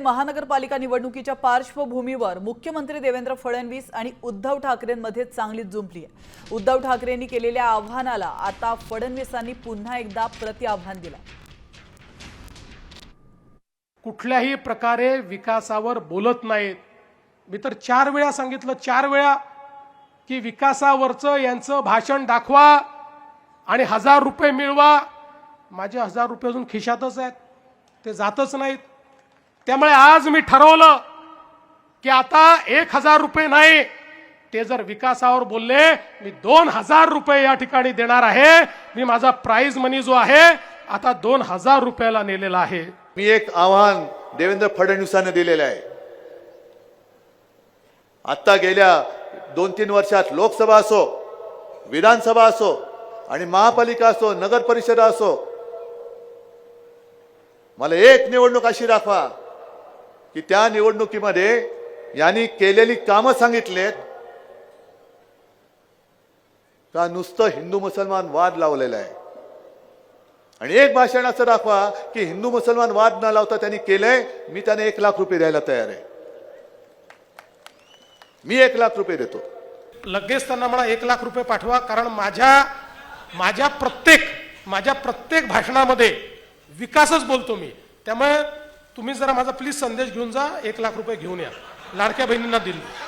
महानगरपालिका निवडणुकीच्या पार्श्वभूमीवर मुख्यमंत्री देवेंद्र फडणवीस आणि उद्धव ठाकरेंमध्ये चांगलीच जुंपली आहे। उद्धव ठाकरेंनी केलेल्या आव्हानाला आता फडणवीसांनी पुन्हा एकदा प्रतिआव्हान दिलं। कुठल्याही प्रकारे विकासावर बोलत नाहीत। मी तर 4 वेळा सांगितलं, 4 वेळा की विकासावरचं यांचं भाषण दाखवा आणि 1000 रुपये मिळवा। माझे 1000 रुपये अजून खिशातच आहेत, ते जातच नाहीत। त्यामुळे आज मी ठरवलं की आता 1000 रुपये नाही, ते जर विकासावर बोलले मी 2000 रुपये या ठिकाणी देणार आहे। मी माझा प्राइज मनी जो आहे आता 2000 रुपयाला नेलेला आहे। मी एक आव्हान देवेंद्र फडणवीसांना दिलेले आहे। आता गेल्या 2-3 वर्षात लोकसभा असो, विधानसभा असो आणि महापालिका असो, नगर परिषद असो, मला एक निवडणूक अशी दाखवा की त्या निवडणुकीमध्ये यांनी केलेली कामं सांगितलेत का नुसतं हिंदू मुसलमान वाद लावलेला आहे। आणि एक भाषण असं दाखवा की हिंदू मुसलमान वाद न लावता त्यांनी केलंय, मी त्यांना 1 लाख रुपये द्यायला तयार आहे। मी 1 लाख रुपये देतो। लगेच त्यांना मला 1 लाख रुपये पाठवा, कारण माझ्या प्रत्येक भाषणामध्ये विकासच बोलतो मी। त्यामुळे तुम्ही जरा माझा प्लीज संदेश घेऊन जा, 1 लाख रुपये घेऊन या, लाडक्या बहिणींना दिले।